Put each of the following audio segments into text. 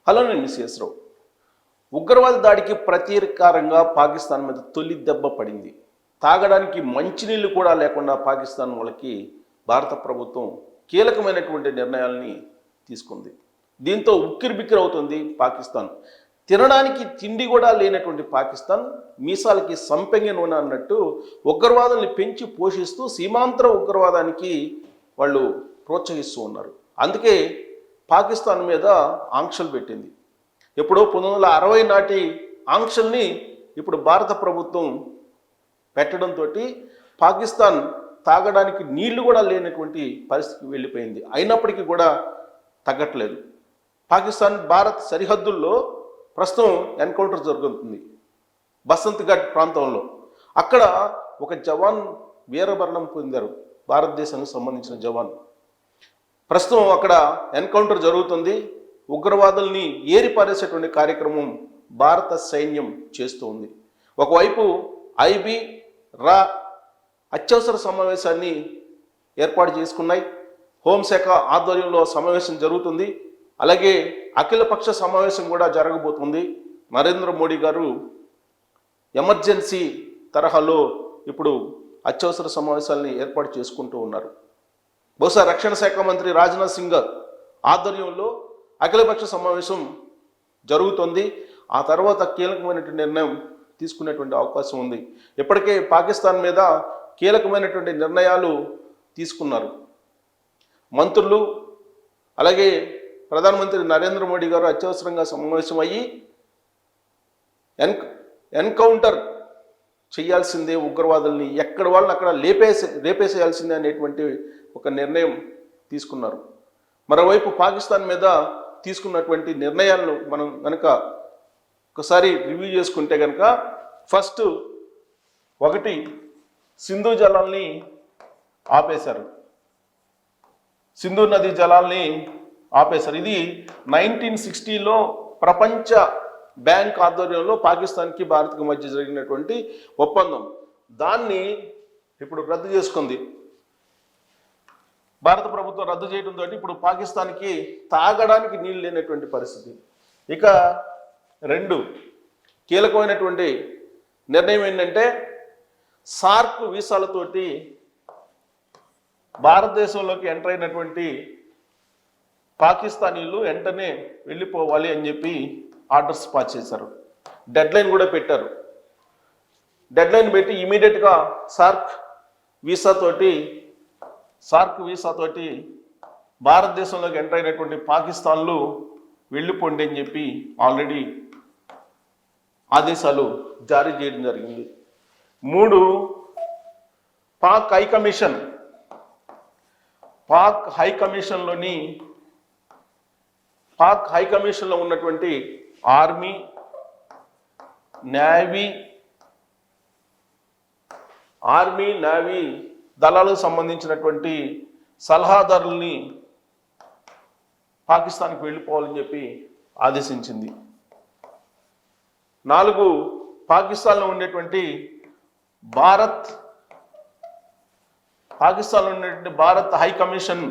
Hello, నేను miss రావు. ఉగ్రవాద దాడికి ప్రతీకారంగా పాకిస్తాన్ మీద తొలి దెబ్బ పడింది. తాగడానికి మంచినీళ్ళు కూడా లేకుండా పాకిస్తాన్ వాళ్ళకి భారత ప్రభుత్వం కీలకమైనటువంటి నిర్ణయాల్ని తీసుకుంది. దీంతో ఉక్కిరిబిక్కిరి అవుతుంది పాకిస్తాన్. తినడానికి తిండి కూడా లేనటువంటి పాకిస్తాన్ మీసాలకి సంపెంగ నూనె అన్నట్టు ఉగ్రవాదాన్ని పెంచి పోషిస్తూ సీమాంతర ఉగ్రవాదానికి వాళ్ళు ప్రోత్సహిస్తూ ఉన్నారు. అందుకే పాకిస్తాన్ మీద ఆంక్షలు పెట్టింది. ఎప్పుడో 1960 నాటి ఆంక్షల్ని ఇప్పుడు భారత ప్రభుత్వం పెట్టడంతో పాకిస్తాన్ తాగడానికి నీళ్లు కూడా లేనటువంటి పరిస్థితికి వెళ్ళిపోయింది. అయినప్పటికీ కూడా తగ్గట్లేదు. పాకిస్తాన్ భారత్ సరిహద్దుల్లో ప్రస్తుతం ఎన్కౌంటర్ జరుగుతుంది బసంత్ ఘాట్ ప్రాంతంలో. అక్కడ ఒక జవాన్ వీరమరణం పొందారు, భారతదేశానికి సంబంధించిన జవాన్. ప్రస్తుతం అక్కడ ఎన్కౌంటర్ జరుగుతుంది. ఉగ్రవాదుల్ని ఏరిపారేసేటువంటి కార్యక్రమం భారత సైన్యం చేస్తూ ఉంది. ఒకవైపు ఐబీ రా అత్యవసర సమావేశాన్ని ఏర్పాటు చేసుకున్నాయి. హోంశాఖ ఆధ్వర్యంలో సమావేశం జరుగుతుంది. అలాగే అఖిలపక్ష సమావేశం కూడా జరగబోతుంది. నరేంద్ర మోడీ గారు ఎమర్జెన్సీ తరహాలో ఇప్పుడు అత్యవసర సమావేశాలని ఏర్పాటు చేసుకుంటూ ఉన్నారు. బహుశా రక్షణ శాఖ మంత్రి రాజ్నాథ్ సింగ్ ఆధ్వర్యంలో అఖిలపక్ష సమావేశం జరుగుతుంది. ఆ తర్వాత కీలకమైనటువంటి నిర్ణయం తీసుకునేటువంటి అవకాశం ఉంది. ఇప్పటికే పాకిస్తాన్ మీద కీలకమైనటువంటి నిర్ణయాలు తీసుకున్నారు మంత్రులు. అలాగే ప్రధానమంత్రి నరేంద్ర మోడీ గారు అత్యవసరంగా సమావేశం అయ్యి ఎన్కౌంటర్ చేయాల్సిందే, ఉగ్రవాదుల్ని ఎక్కడ వాళ్ళని అక్కడ లేపేసేయాల్సిందే అనేటువంటి ఒక నిర్ణయం తీసుకున్నారు. మరోవైపు పాకిస్తాన్ మీద తీసుకున్నటువంటి నిర్ణయాలను మనం కనుక ఒకసారి రివ్యూ చేసుకుంటే కనుక ఫస్ట్ ఒకటి, సింధు జలాల్ని ఆపేశారు. సింధు నది జలాల్ని ఆపేశారు. ఇది 1960లో ప్రపంచ బ్యాంక్ ఆధ్వర్యంలో పాకిస్తాన్కి భారత్కి మధ్య జరిగినటువంటి ఒప్పందం. దాన్ని ఇప్పుడు రద్దు చేసుకుంది భారత ప్రభుత్వం. రద్దు చేయడంతో ఇప్పుడు పాకిస్తాన్కి తాగడానికి నీళ్ళు లేనటువంటి పరిస్థితి. ఇక రెండు కీలకమైనటువంటి నిర్ణయం ఏంటంటే, సార్క్ వీసాలతోటి భారతదేశంలోకి ఎంటర్ అయినటువంటి పాకిస్తానీలు వెంటనే వెళ్ళిపోవాలి అని చెప్పి ఆర్డర్స్ పాస్ చేశారు. డెడ్లైన్ కూడా పెట్టారు. డెడ్లైన్ పెట్టి ఇమీడియట్గా సార్క్ వీసాతోటి భారతదేశంలోకి ఎంటర్ అయినటువంటి పాకిస్తాన్లు వెళ్ళిపోండి అని చెప్పి ఆల్రెడీ ఆదేశాలు జారీ చేయడం జరిగింది. మూడు, పాక్ హైకమిషన్లో ఉన్నటువంటి ఆర్మీ, నేవీ దళాలకు సంబంధించినటువంటి సలహాదారుల్ని పాకిస్తాన్కి వెళ్ళిపోవాలని చెప్పి ఆదేశించింది. 4, పాకిస్తాన్లో ఉండేటువంటి భారత్ హైకమిషన్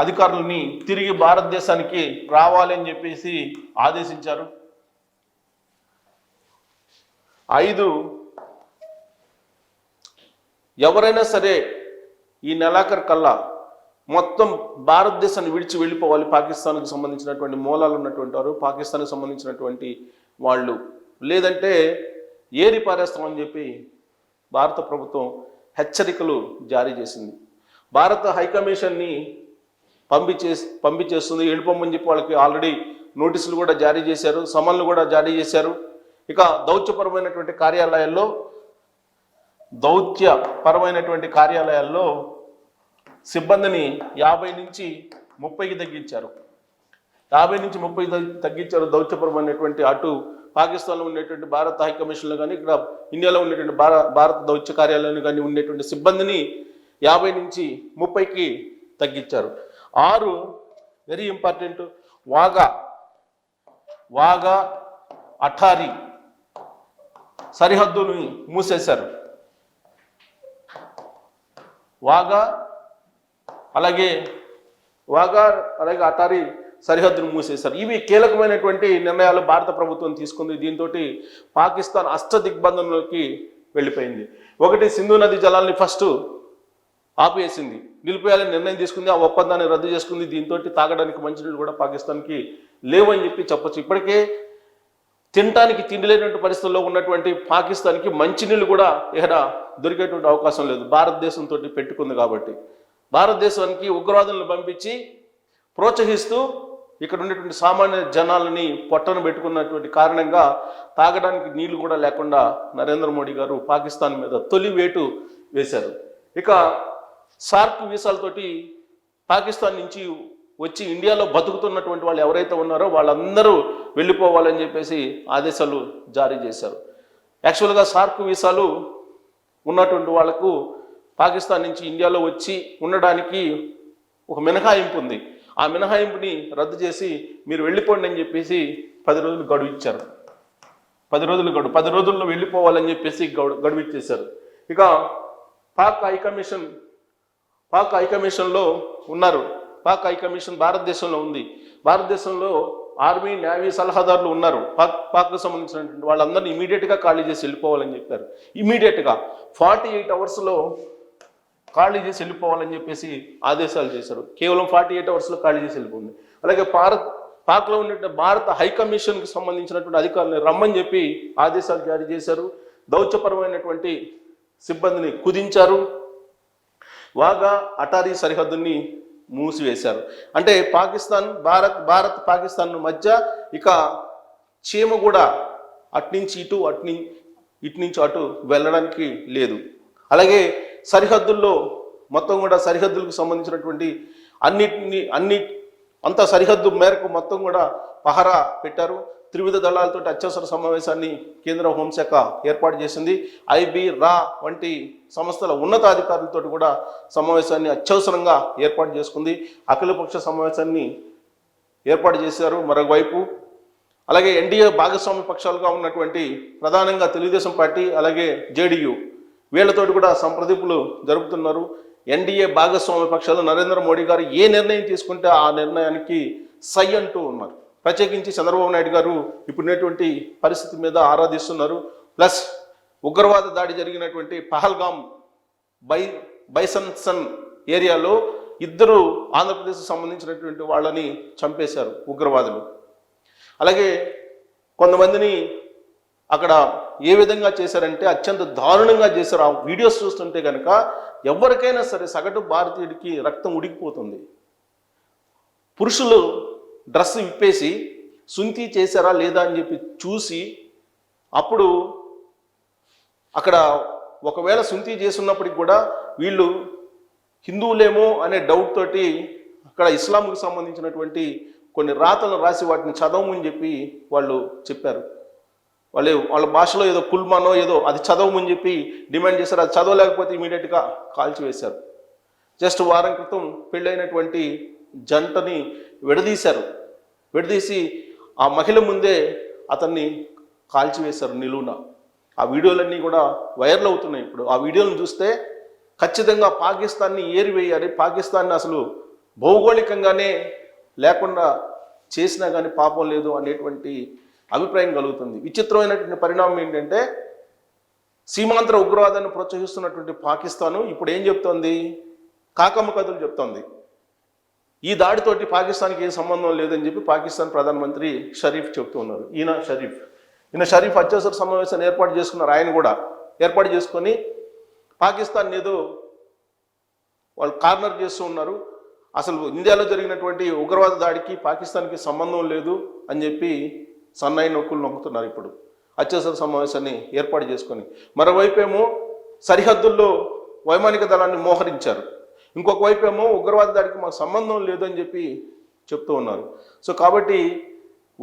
అధికారులని తిరిగి భారతదేశానికి రావాలి అని చెప్పేసి ఆదేశించారు. 5, ఎవరైనా సరే ఈ నెలాఖరు కల్లా మొత్తం భారతదేశాన్ని విడిచి వెళ్ళిపోవాలి. పాకిస్తాన్కి సంబంధించినటువంటి మూలాలు ఉన్నటువంటి వారు, పాకిస్తాన్కి సంబంధించినటువంటి వాళ్ళు, లేదంటే ఏరి పారేస్తామని చెప్పి భారత ప్రభుత్వం హెచ్చరికలు జారీ చేసింది. భారత హైకమిషన్ని పంపించేస్తుంది, వెళ్ళిపోమని చెప్పి వాళ్ళకి ఆల్రెడీ నోటీసులు కూడా జారీ చేశారు, సమన్లు కూడా జారీ చేశారు. ఇక దౌత్యపరమైనటువంటి కార్యాలయాల్లో సిబ్బందిని 50 నుంచి 30కి తగ్గించారు. 50 నుంచి 30 తగ్గించారు. దౌత్యపరమైనటువంటి అటు పాకిస్తాన్లో ఉండేటువంటి భారత హైకమిషన్లో కానీ, ఇక్కడ ఇండియాలో ఉండేటువంటి భారత దౌత్య కార్యాలయంలో కానీ ఉండేటువంటి సిబ్బందిని 50 నుంచి 30కి తగ్గించారు. 6, వెరీ ఇంపార్టెంట్, వాగా అఠారీ సరిహద్దుని మూసేశారు. వాగా అలాగే అటారీ సరిహద్దును మూసేశారు. ఇవి కీలకమైనటువంటి నిర్ణయాలు భారత ప్రభుత్వం తీసుకుంది. దీంతో పాకిస్తాన్ అష్టదిగ్బంధంలోకి వెళ్ళిపోయింది. ఒకటి, సింధు నది జలాల్ని ఫస్ట్ ఆపేసింది, నిలిపేయాలని నిర్ణయం తీసుకుంది, ఆ ఒప్పందాన్ని రద్దు చేసుకుంది. దీంతో తాగడానికి మంచినీళ్ళు కూడా పాకిస్తాన్కి లేవని చెప్పొచ్చు. ఇప్పటికే తినటానికి తిండి లేనటువంటి పరిస్థితుల్లో ఉన్నటువంటి పాకిస్తాన్కి మంచినీళ్ళు కూడా ఇక్కడ దొరికేటువంటి అవకాశం లేదు, భారతదేశంతో పెట్టుకుంది కాబట్టి. భారతదేశానికి ఉగ్రవాదులను పంపించి ప్రోత్సహిస్తూ ఇక్కడ ఉన్నటువంటి సామాన్య జనాలని పొట్టను పెట్టుకున్నటువంటి కారణంగా తాగడానికి నీళ్లు కూడా లేకుండా నరేంద్ర మోడీ గారు పాకిస్తాన్ మీద తొలి వేటు వేశారు. ఇక సార్క్ వీసాలతోటి పాకిస్తాన్ నుంచి వచ్చి ఇండియాలో బతుకుతున్నటువంటి వాళ్ళు ఎవరైతే ఉన్నారో వాళ్ళందరూ వెళ్ళిపోవాలని చెప్పేసి ఆదేశాలు జారీ చేశారు. యాక్చువల్గా సార్క్ వీసాలు ఉన్నటువంటి వాళ్లకు పాకిస్తాన్ నుంచి ఇండియాలో వచ్చి ఉండడానికి ఒక మినహాయింపు ఉంది. ఆ మినహాయింపుని రద్దు చేసి మీరు వెళ్ళిపోండి అని చెప్పేసి 10 రోజులు గడువు ఇచ్చారు. 10 రోజుల్లో వెళ్ళిపోవాలని చెప్పేసి గడువు ఇచ్చేశారు. ఇక పాక్ హైకమిషన్లో ఉన్నారు. పాక్ హైకమిషన్ భారతదేశంలో ఉంది. భారతదేశంలో ఆర్మీ, నేవీ సలహాదారులు ఉన్నారు. పాక్కు సంబంధించినటువంటి వాళ్ళందరినీ ఇమీడియట్గా ఖాళీ చేసి వెళ్ళిపోవాలని చెప్పారు. ఇమీడియట్గా 48 అవర్స్లో ఖాళీ చేసి వెళ్ళిపోవాలని చెప్పేసి ఆదేశాలు చేశారు. కేవలం 48 అవర్స్లో ఖాళీ చేసి వెళ్ళిపోయింది. అలాగే పాక్లో ఉన్నటువంటి భారత హైకమిషన్కి సంబంధించినటువంటి అధికారులను రమ్మని చెప్పి ఆదేశాలు జారీ చేశారు. దౌత్యపరమైనటువంటి సిబ్బందిని కుదించారు. వాగా అటారీ సరిహద్దుని మూసివేశారు. అంటే భారత్ పాకిస్తాన్ మధ్య ఇక చీమ కూడా అట్నుంచి ఇటు ఇటు నుంచి అటు వెళ్ళడానికి లేదు. అలాగే సరిహద్దుల్లో మొత్తం కూడా సరిహద్దులకు సంబంధించినటువంటి అంత సరిహద్దు మేరకు మొత్తం కూడా పహరా పెట్టారు. త్రివిధ దళాలతో అత్యవసర సమావేశాన్ని కేంద్ర హోంశాఖ ఏర్పాటు చేసింది. ఐబీ, రా వంటి సంస్థల ఉన్నతాధికారులతో కూడా సమావేశాన్ని అత్యవసరంగా ఏర్పాటు చేసుకుంది. అఖిలపక్ష సమావేశాన్ని ఏర్పాటు చేశారు మరోవైపు. అలాగే ఎన్డీఏ భాగస్వామ్య పక్షాలుగా ఉన్నటువంటి ప్రధానంగా తెలుగుదేశం పార్టీ, అలాగే జేడీయూ వీళ్లతోటి కూడా సంప్రదింపులు జరుపుతున్నారు. ఎన్డీఏ భాగస్వామ్య పక్షాలు నరేంద్ర మోడీ గారు ఏ నిర్ణయం తీసుకుంటే ఆ నిర్ణయానికి సై అంటూ ఉన్నారు. ప్రత్యేకించి చంద్రబాబు నాయుడు గారు ఇప్పుడున్నటువంటి పరిస్థితి మీద ఆరాధిస్తున్నారు. ప్లస్ ఉగ్రవాద దాడి జరిగినటువంటి పహల్గామ్ బైసన్సన్ ఏరియాలో 2 ఆంధ్రప్రదేశ్కి సంబంధించినటువంటి వాళ్ళని చంపేశారు ఉగ్రవాదులు. అలాగే కొంతమందిని అక్కడ ఏ విధంగా చేశారంటే అత్యంత దారుణంగా చేశారు. ఆ వీడియోస్ చూస్తుంటే కనుక ఎవరికైనా సరే సగటు భారతీయుడికి రక్తం ఉడికిపోతుంది. పురుషులు డ్రెస్ విప్పేసి సుంతి చేశారా లేదా అని చెప్పి చూసి, అప్పుడు అక్కడ ఒకవేళ సుంతి చేస్తున్నప్పటికి కూడా వీళ్ళు హిందువులేమో అనే డౌట్ తోటి అక్కడ ఇస్లాంకు సంబంధించినటువంటి కొన్ని రాతలను రాసి వాటిని చదవమని చెప్పి వాళ్ళు చెప్పారు. వాళ్ళ భాషలో ఏదో కుల్మానో ఏదో అది చదవమని చెప్పి డిమాండ్ చేశారు. అది చదవలేకపోతే ఇమీడియట్గా కాల్చివేశారు. జస్ట్ వారం క్రితం పెళ్ళైనటువంటి జంటని విడదీసి ఆ మహిళ ముందే అతన్ని కాల్చివేశారు నిలువున. ఆ వీడియోలన్నీ కూడా వైరల్ అవుతున్నాయి. ఇప్పుడు ఆ వీడియోలను చూస్తే ఖచ్చితంగా పాకిస్తాన్ని ఏరివేయాలి, పాకిస్తాన్ని అసలు భౌగోళికంగానే లేకుండా చేసినా కానీ పాపం లేదు అనేటువంటి అభిప్రాయం కలుగుతుంది. విచిత్రమైనటువంటి పరిణామం ఏంటంటే సీమాంతర ఉగ్రవాదాన్ని ప్రోత్సహిస్తున్నటువంటి పాకిస్తాను ఇప్పుడు ఏం చెప్తోంది? కాకమ్మ కథలు చెప్తోంది. ఈ దాడితోటి పాకిస్తాన్కి ఏం సంబంధం లేదని చెప్పి పాకిస్తాన్ ప్రధానమంత్రి షరీఫ్ చెప్తూ ఉన్నారు. ఈయన షరీఫ్ అత్యవసర సమావేశాన్ని ఏర్పాటు చేసుకున్నారు. ఆయన కూడా ఏర్పాటు చేసుకొని పాకిస్తాన్ ఏదో వాళ్ళు కార్నర్ చేస్తూ ఉన్నారు, అసలు ఇండియాలో జరిగినటువంటి ఉగ్రవాద దాడికి పాకిస్తాన్కి సంబంధం లేదు అని చెప్పి సన్నాయి నొక్కులు నొక్కుతున్నారు. ఇప్పుడు అత్యవసర సమావేశాన్ని ఏర్పాటు చేసుకొని మరోవైపు ఏమో సరిహద్దుల్లో వైమానిక దళాన్ని మోహరించారు, ఇంకొక వైపు ఏమో ఉగ్రవాద దాడికి మాకు సంబంధం లేదని చెప్పి చెప్తూ ఉన్నారు. సో కాబట్టి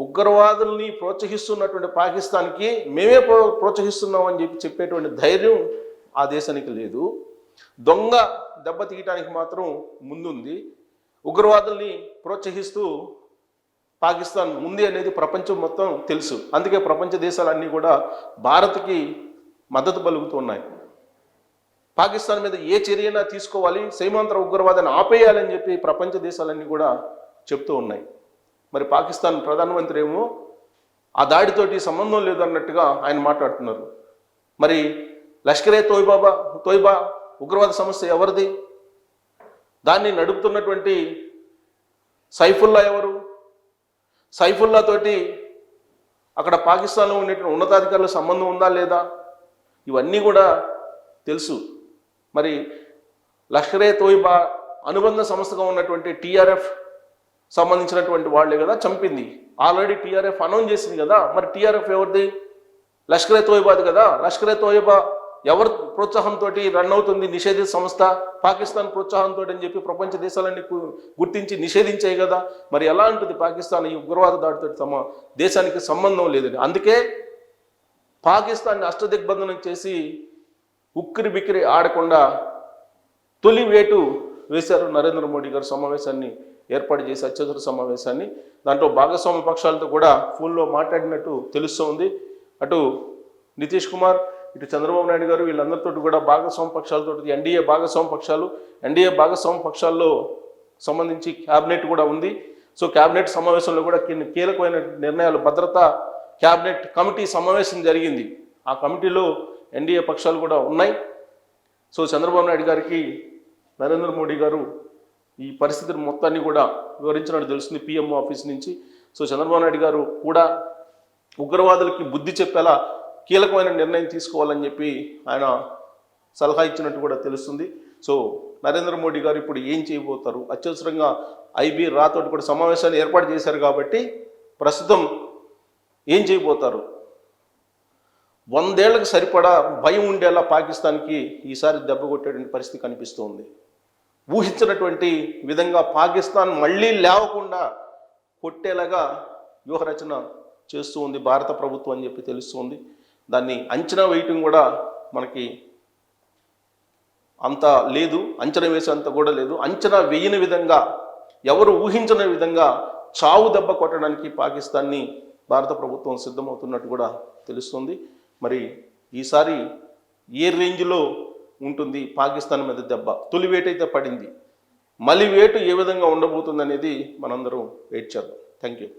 ఉగ్రవాదుల్ని ప్రోత్సహిస్తున్నటువంటి పాకిస్తాన్కి మేమే ప్రోత్సహిస్తున్నాం అని చెప్పి చెప్పేటువంటి ధైర్యం ఆ దేశానికి లేదు. దొంగ దెబ్బ తీయటానికి మాత్రం ముందుంది. ఉగ్రవాదుల్ని ప్రోత్సహిస్తూ పాకిస్తాన్ ఉంది అనేది ప్రపంచం మొత్తం తెలుసు. అందుకే ప్రపంచ దేశాలన్నీ కూడా భారత్కి మద్దతు పలుకుతున్నాయి. పాకిస్తాన్ మీద ఏ చర్యనా తీసుకోవాలి, సీమాంతర ఉగ్రవాదాన్ని ఆపేయాలని చెప్పి ప్రపంచ దేశాలన్నీ కూడా చెప్తూ ఉన్నాయి. మరి పాకిస్తాన్ ప్రధానమంత్రి ఏమో ఆ దాడితోటి సంబంధం లేదన్నట్టుగా ఆయన మాట్లాడుతున్నారు. మరి లష్కరే తోయిబా ఉగ్రవాద సంస్థ ఎవరిది? దాన్ని నడుపుతున్నటువంటి సైఫుల్లా ఎవరు? సైఫుల్లా తోటి అక్కడ పాకిస్తాన్లో ఉండేటువంటి ఉన్నతాధికారుల సంబంధం ఉందా లేదా? ఇవన్నీ కూడా తెలుసు. మరి లష్కరే తోయిబా అనుబంధ సంస్థగా ఉన్నటువంటి టీఆర్ఎఫ్ సంబంధించినటువంటి వాళ్ళే కదా చంపింది. ఆల్రెడీ టీఆర్ఎఫ్ అనౌన్స్ చేసింది కదా. మరి టీఆర్ఎఫ్ ఎవరిది? లష్కరే తోయిబాది కదా. లష్కరే తోయిబా ఎవరి ప్రోత్సాహంతో రన్ అవుతుంది? నిషేధిత సంస్థ, పాకిస్తాన్ ప్రోత్సాహంతో అని చెప్పి ప్రపంచ దేశాలన్నీ గుర్తించి నిషేధించాయి కదా. మరి ఎలా ఉంటుంది పాకిస్తాన్ ఈ ఉగ్రవాద దాడితో దేశానికి సంబంధం లేదని? అందుకే పాకిస్తాన్ని అష్టదిగ్బంధనం చేసి ఉక్కిరి బిక్కిరి ఆడకుండా తొలి వేటు వేశారు నరేంద్ర మోడీ గారు. సమావేశాన్ని ఏర్పాటు చేసి అత్యవసర సమావేశాన్ని, దాంట్లో భాగస్వామ్య పక్షాలతో కూడా ఫోన్లో మాట్లాడినట్టు తెలుస్తోంది. అటు నితీష్ కుమార్, ఇటు చంద్రబాబు నాయుడు గారు వీళ్ళందరితో కూడా భాగస్వామ్య పక్షాలతో ఎన్డీఏ భాగస్వామ్య పక్షాల్లో సంబంధించి క్యాబినెట్ కూడా ఉంది. సో క్యాబినెట్ సమావేశంలో కూడా కీలకమైన నిర్ణయాలు, భద్రతా క్యాబినెట్ కమిటీ సమావేశం జరిగింది. ఆ కమిటీలో ఎన్డీఏ పక్షాలు కూడా ఉన్నాయి. సో చంద్రబాబు నాయుడు గారికి నరేంద్ర మోడీ గారు ఈ పరిస్థితిని మొత్తాన్ని కూడా వివరించినట్టు తెలుస్తుంది పిఎంఓ ఆఫీస్ నుంచి. సో చంద్రబాబు నాయుడు గారు కూడా ఉగ్రవాదులకి బుద్ధి చెప్పేలా కీలకమైన నిర్ణయం తీసుకోవాలని చెప్పి ఆయన సలహా ఇచ్చినట్టు కూడా తెలుస్తుంది. సో నరేంద్ర మోడీ గారు ఇప్పుడు ఏం చేయబోతారు? అత్యవసరంగా ఐబీ రాతోటి కూడా సమావేశాన్ని ఏర్పాటు చేశారు కాబట్టి ప్రస్తుతం ఏం చేయబోతారు? 100 ఏళ్లకు సరిపడా భయం ఉండేలా పాకిస్తాన్కి ఈసారి దెబ్బ కొట్టేటువంటి పరిస్థితి కనిపిస్తుంది. ఊహించినటువంటి విధంగా పాకిస్తాన్ మళ్ళీ లేవకుండా కొట్టేలాగా వ్యూహరచన చేస్తూ ఉంది భారత ప్రభుత్వం అని చెప్పి తెలుస్తుంది. దాన్ని అంచనా వేయటం కూడా మనకి అంత లేదు, అంచనా వేసేంత కూడా లేదు. అంచనా వేయని విధంగా, ఎవరు ఊహించని విధంగా చావు దెబ్బ కొట్టడానికి పాకిస్తాన్ని భారత ప్రభుత్వం సిద్ధమవుతున్నట్టు కూడా తెలుస్తుంది. మరి ఈసారి ఏ రేంజ్లో ఉంటుంది పాకిస్తాన్ మీద దెబ్బ? తొలి వేటు అయితే పడింది, మళ్ళీ వేటు ఏ విధంగా ఉండబోతుంది అనేది మనందరం వెయిట్ చేద్దాం. Thank you.